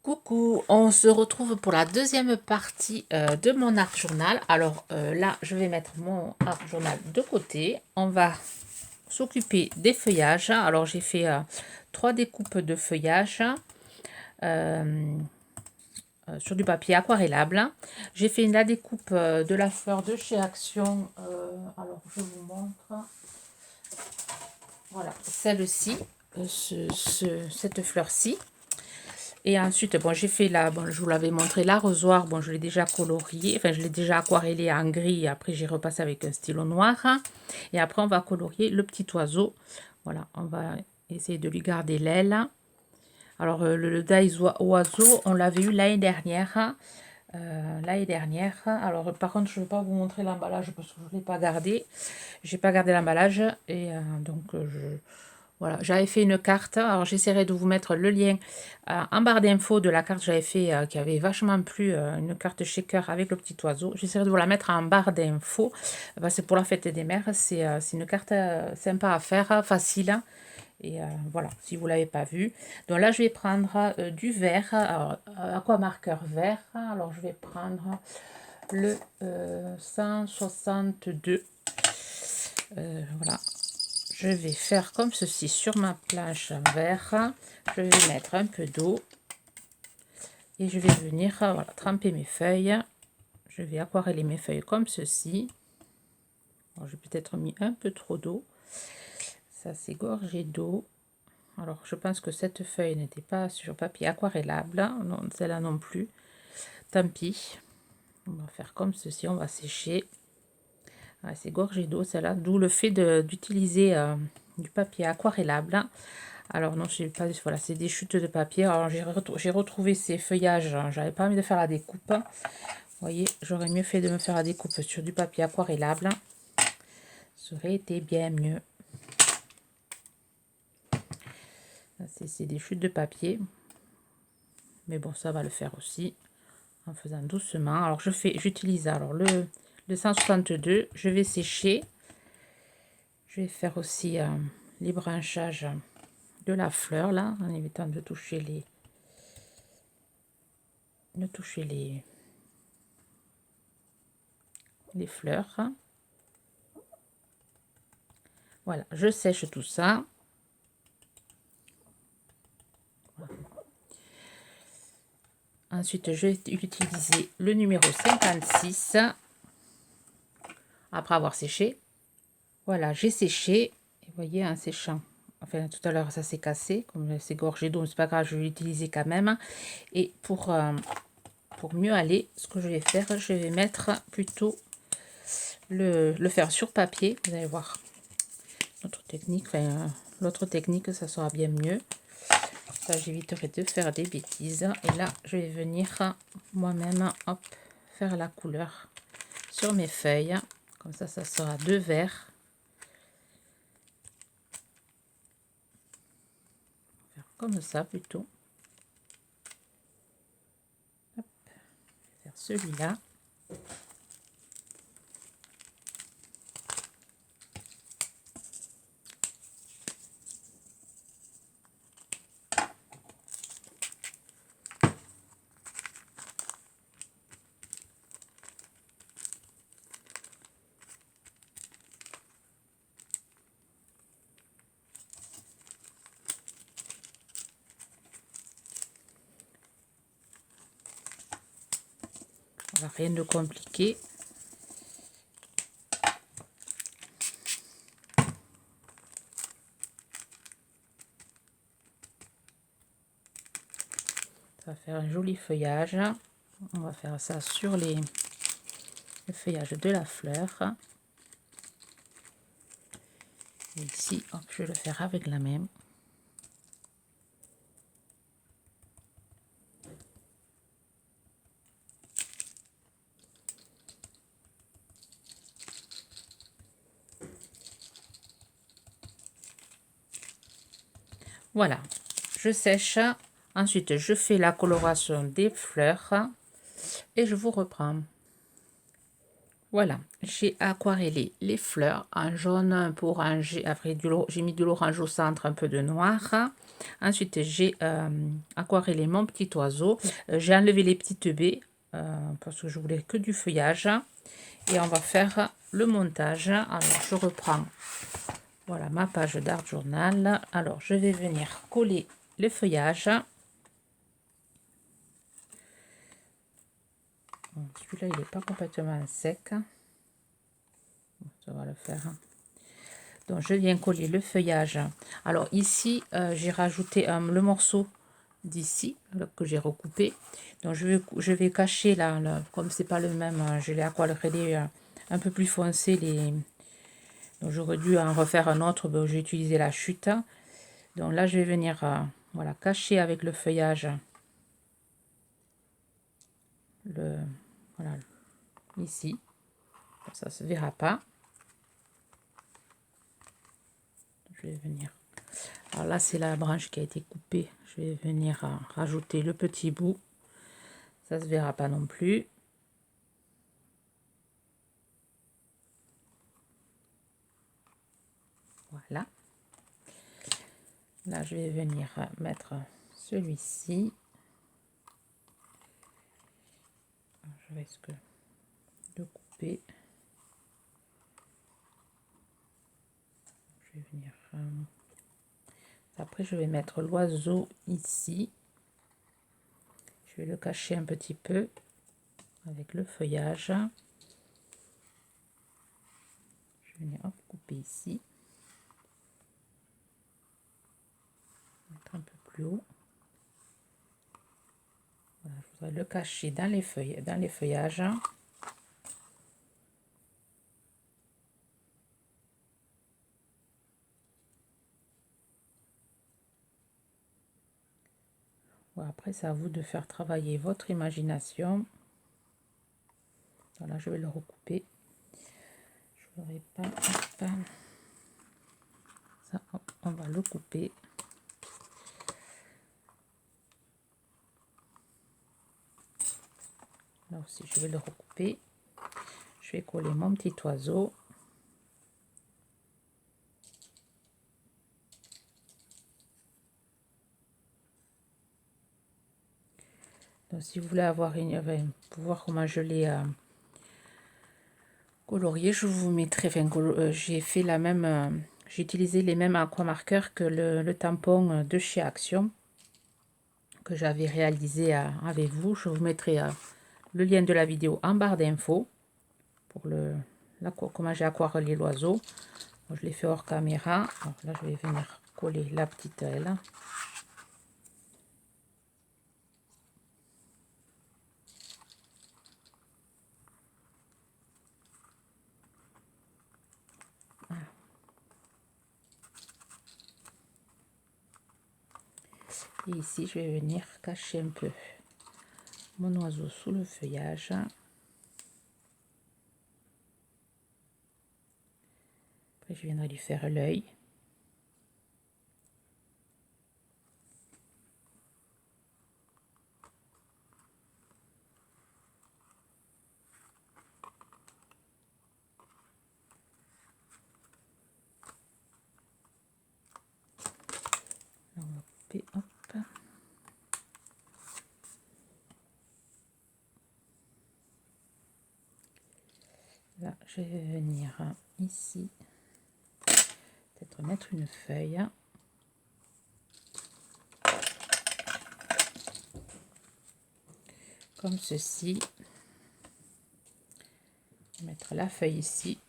Coucou, on se retrouve pour la deuxième partie de mon art journal. Alors là, je vais mettre mon art journal de côté. On va s'occuper des feuillages. Alors j'ai fait 3 découpes de feuillage sur du papier aquarellable. J'ai fait la découpe de la fleur de chez Action. Alors je vous montre. Voilà, celle-ci, cette fleur-ci. Et ensuite, bon, j'ai fait là, bon, je vous l'avais montré, l'arrosoir. Bon, je l'ai déjà colorié, enfin, je l'ai déjà aquarellé en gris. Après, j'ai repassé avec un stylo noir. Et après, on va colorier le petit oiseau. Voilà, on va essayer de lui garder l'aile. Alors, le die oiseau, on l'avait eu l'année dernière. Alors, par contre, je ne vais pas vous montrer l'emballage parce que je ne l'ai pas gardé. J'ai pas gardé l'emballage. Et donc, voilà, j'avais fait une carte. Alors, j'essaierai de vous mettre le lien en barre d'infos de la carte que j'avais fait, qui avait vachement plu, une carte shaker avec le petit oiseau. J'essaierai de vous la mettre en barre d'infos. C'est pour la fête des mères. C'est une carte sympa à faire, facile. Et voilà, si vous ne l'avez pas vu. Donc là, je vais prendre du vert, aquamarqueur vert. Alors, je vais prendre le 162. Voilà. Je vais faire comme ceci sur ma planche en verre. Je vais mettre un peu d'eau. Et je vais venir voilà, tremper mes feuilles. Je vais aquareller mes feuilles comme ceci. J'ai peut-être mis un peu trop d'eau. Ça c'est gorgé d'eau. Alors je pense que cette feuille n'était pas sur papier aquarellable. Non, celle-là non plus. Tant pis. On va faire comme ceci. On va sécher. Ah, c'est gorgé d'eau celle-là. D'où le fait d'utiliser du papier aquarellable. Alors non, je sais pas, voilà, c'est des chutes de papier. Alors j'ai retrouvé ces feuillages. J'avais pas envie de faire la découpe. Vous voyez, j'aurais mieux fait de me faire la découpe sur du papier aquarellable. Ça aurait été bien mieux. C'est des chutes de papier. Mais bon, ça va le faire aussi. En faisant doucement. Alors j'utilise alors le 162. Je vais sécher. Je vais faire aussi les branchages de la fleur là, en évitant de toucher les fleurs. Voilà, je sèche tout ça. Voilà. Ensuite, je vais utiliser le numéro 56 après avoir séché. Voilà, j'ai séché. Et vous voyez, en séchant, enfin tout à l'heure ça s'est cassé, comme c'est gorgé d'eau, c'est pas grave, je vais l'utiliser quand même. Et pour mieux aller, ce que je vais faire, je vais mettre plutôt le faire sur papier. Vous allez voir notre technique, enfin l'autre technique, ça sera bien mieux. Ça, j'éviterai de faire des bêtises. Et là, je vais venir moi-même faire la couleur sur mes feuilles. Comme ça sera 2 verts. Faire comme ça plutôt. Hop. Faire celui-là. Voilà, rien de compliqué. Ça va faire un joli feuillage. On va faire ça sur le feuillage de la fleur. Et ici, hop, je vais le faire avec la main. Voilà, je sèche. Ensuite, je fais la coloration des fleurs et je vous reprends. Voilà, j'ai aquarellé les fleurs en jaune pour un après j'ai mis de l'orange au centre, un peu de noir. Ensuite, j'ai aquarellé mon petit oiseau. J'ai enlevé les petites baies parce que je voulais que du feuillage. Et on va faire le montage. Alors, je reprends voilà ma page d'art journal. Alors, je vais venir coller le feuillage. Bon, celui-là, il n'est pas complètement sec. Ça va le faire. Donc, je viens coller le feuillage. Alors, ici, j'ai rajouté le morceau d'ici que j'ai recoupé. Donc, je vais cacher là, comme c'est pas le même, je l'ai aquarellé un peu plus foncé. Donc, j'aurais dû en refaire un autre. Ben, j'ai utilisé la chute. Donc là, je vais venir voilà, cacher avec le feuillage voilà, ici. Ça se verra pas. Je vais venir. Alors là, c'est la branche qui a été coupée. Je vais venir rajouter le petit bout. Ça se verra pas non plus. Voilà. Là, je vais venir mettre celui-ci. Je risque de couper. Je vais venir. Après, je vais mettre l'oiseau ici. Je vais le cacher un petit peu avec le feuillage. Je vais venir couper ici. Mettre un peu plus haut. Voilà, je voudrais le cacher dans les feuilles, dans les feuillages. Bon, après, c'est à vous de faire travailler votre imagination. Voilà, je vais le recouper. Je n'aurai pas. Hop. Ça, hop, on va le couper. Là aussi, je vais le recouper. Je vais coller mon petit oiseau. Donc, si vous voulez avoir pour voir comment je l'ai colorié, je vous mettrai. J'ai fait la même. J'ai utilisé les mêmes aquamarqueurs que le tampon de chez Action que j'avais réalisé avec vous. Je vous mettrai le lien de la vidéo en barre d'infos pour comment j'ai aquarellé l'oiseau. Je l'ai fait hors caméra. Alors là, je vais venir coller la petite aile. Voilà. Et ici, je vais venir cacher un peu mon oiseau sous le feuillage. Après, je viendrai lui faire l'œil. On va couper, hop. Là, je vais venir ici, peut-être mettre une feuille. Comme ceci. Mettre la feuille ici.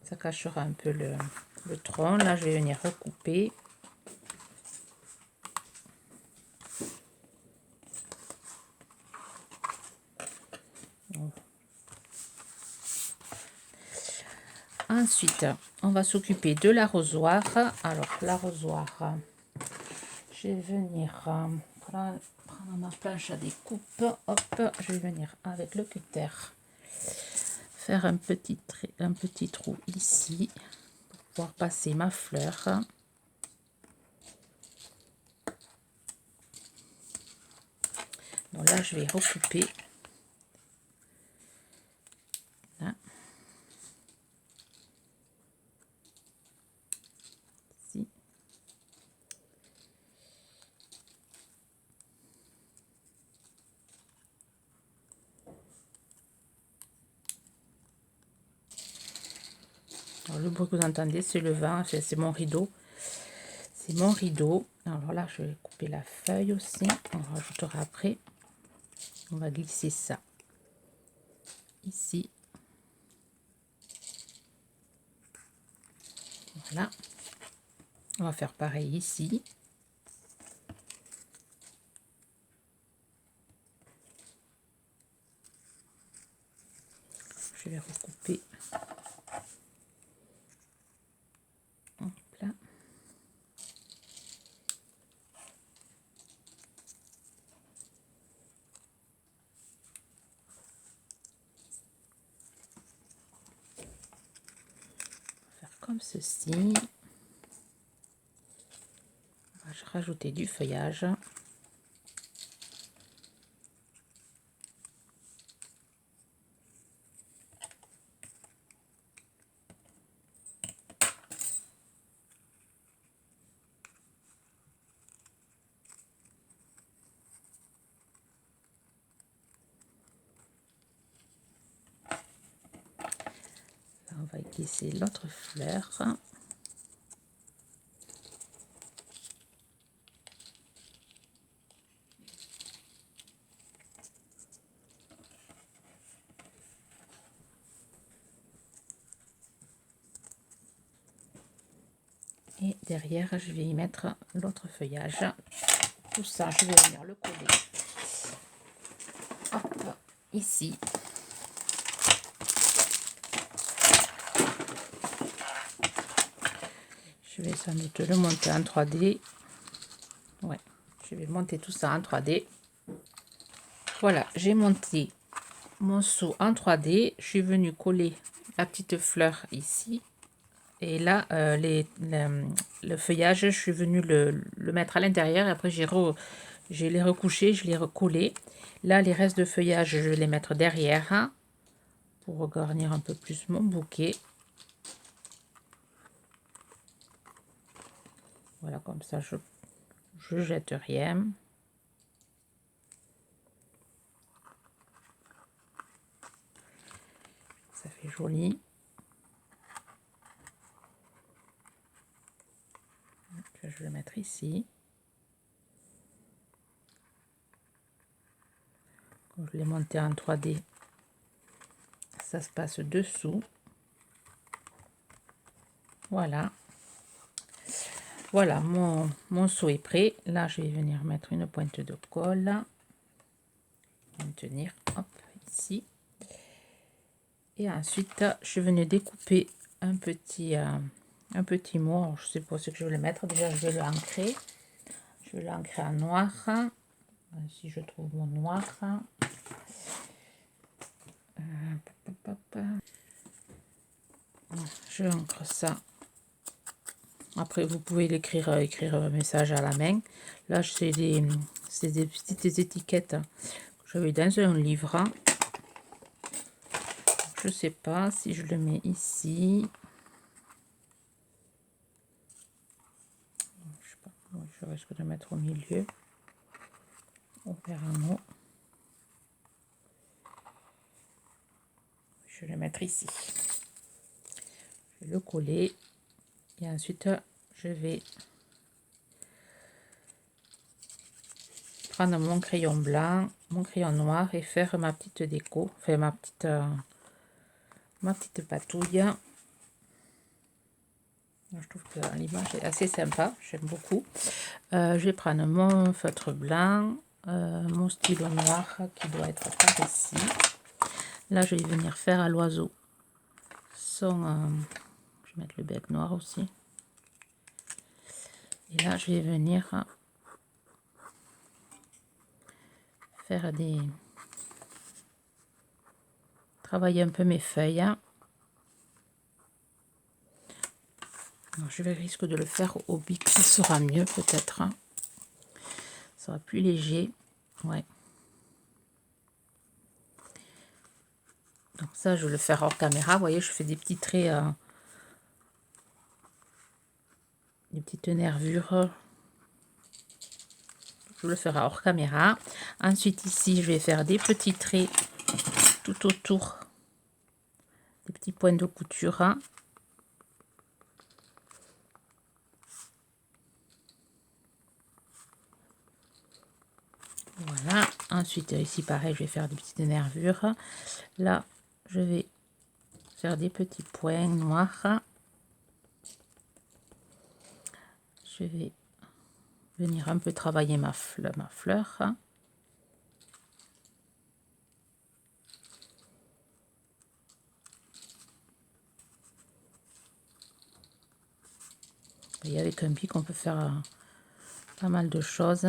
Ça cachera un peu le tronc. Là, je vais venir recouper. Ensuite, on va s'occuper de l'arrosoir. Alors, l'arrosoir, je vais venir prendre ma planche à découpe. Hop, je vais venir avec le cutter faire un petit trou ici pour pouvoir passer ma fleur. Donc là, je vais recouper. le bruit que vous entendez, c'est le vent, c'est mon rideau. C'est mon rideau. Alors là, je vais couper la feuille aussi. On rajoutera après. On va glisser ça ici. Voilà. On va faire pareil ici. Je vais recouper. Hop là. Faire comme ceci. On va rajouter du feuillage. On va glisser l'autre fleur. Et derrière, je vais y mettre l'autre feuillage. Tout ça, je vais venir le coller. Hop, ici. Je vais sans doute le monter en 3D. Ouais, je vais monter tout ça en 3D. Voilà, j'ai monté mon seau en 3D. Je suis venue coller la petite fleur ici. Et là, le feuillage, je suis venue le mettre à l'intérieur. Et après, je l'ai recouché, je l'ai recollé. Là, les restes de feuillage, je vais les mettre derrière hein, pour garnir un peu plus mon bouquet. Voilà, comme ça, je jette rien. Ça fait joli. Je vais le mettre ici. Quand je l'ai monté en 3D, ça se passe dessous. Voilà. Voilà, mon seau est prêt. Là, je vais venir mettre une pointe de colle. Tenir, hop, ici. Et ensuite, je suis venue découper un petit mot. Alors, je sais pas ce que je vais le mettre. Déjà, je vais l'ancrer. Je vais l'ancrer en noir. Si je trouve mon noir. Je ancre ça. Après, vous pouvez l'écrire, écrire un message à la main. Là, c'est des petites étiquettes que j'avais dans un livre. Je sais pas si je le mets ici. Je sais pas. Je risque de mettre au milieu. On verra un mot. Je vais le mettre ici. Je vais le coller. Et ensuite, je vais prendre mon crayon blanc, mon crayon noir et faire ma petite déco. Enfin, ma petite patouille. Je trouve que l'image est assez sympa. J'aime beaucoup. Je vais prendre mon feutre blanc, mon stylo noir qui doit être par ici. Là, je vais venir faire à l'oiseau son... je vais mettre le bec noir aussi. Et là, je vais venir faire travailler un peu mes feuilles. Alors, je vais risque de le faire au bic, ça sera mieux peut-être. Ça sera plus léger. Ouais. Donc ça, je vais le faire hors caméra. Vous voyez, je fais des petits traits, des petites nervures. Je le ferai hors caméra. Ensuite, ici, je vais faire des petits traits tout autour, des petits points de couture. Ensuite, ici, pareil, je vais faire des petites nervures. Là, je vais faire des petits points noirs. Je vais venir un peu travailler ma fleur. Et avec un pic, on peut faire pas mal de choses.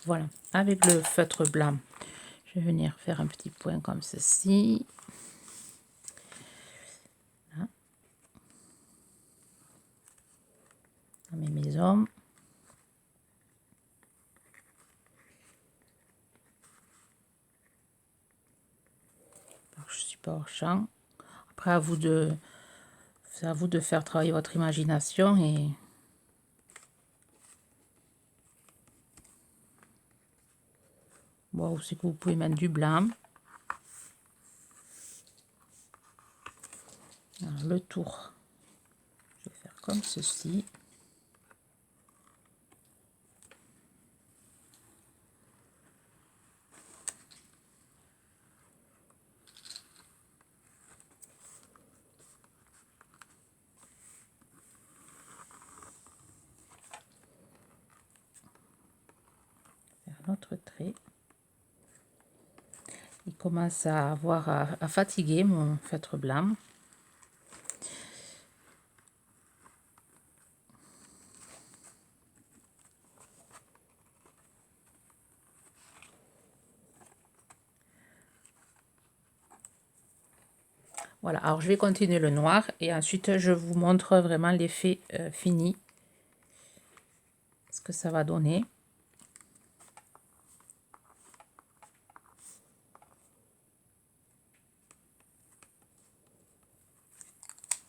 Voilà, avec le feutre blanc, je vais venir faire un petit point comme ceci. Là. Dans mes maisons. Alors, je suis pas au champ. Après, c'est à vous de faire travailler votre imagination et bon, c'est que vous pouvez mettre du blanc. Alors, le tour, je vais faire comme ceci. Faire notre trait. Il commence à avoir à fatiguer mon feutre blanc. Voilà, alors je vais continuer le noir et ensuite je vous montre vraiment l'effet fini, ce que ça va donner.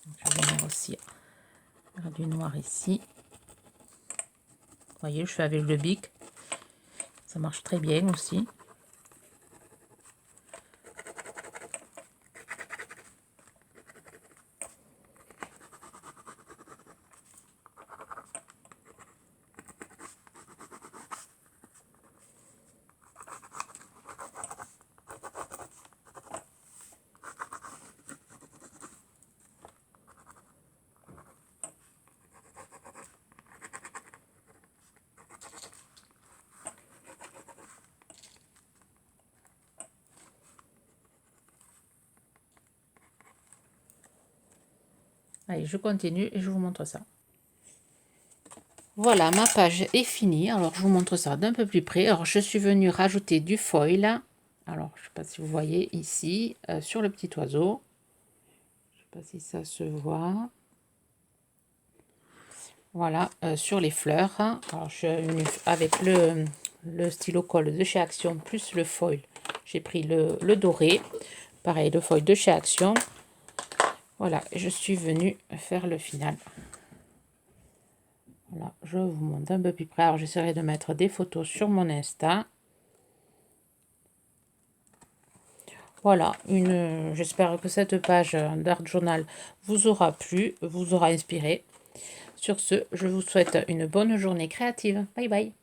Je vais venir aussi faire du noir ici. Vous voyez, je fais avec le bic, ça marche très bien aussi. Allez, je continue et je vous montre ça. Voilà, ma page est finie. Alors, je vous montre ça d'un peu plus près. Alors, je suis venue rajouter du foil. Alors, je ne sais pas si vous voyez ici, sur le petit oiseau. Je ne sais pas si ça se voit. Voilà, sur les fleurs. Alors, je suis venue avec le stylo colle de chez Action plus le foil. J'ai pris le doré. Pareil, le foil de chez Action. Voilà, je suis venue faire le final. Voilà, je vous montre un peu plus près. Alors, j'essaierai de mettre des photos sur mon Insta. Voilà, j'espère que cette page d'Art Journal vous aura plu, vous aura inspiré. Sur ce, je vous souhaite une bonne journée créative. Bye bye.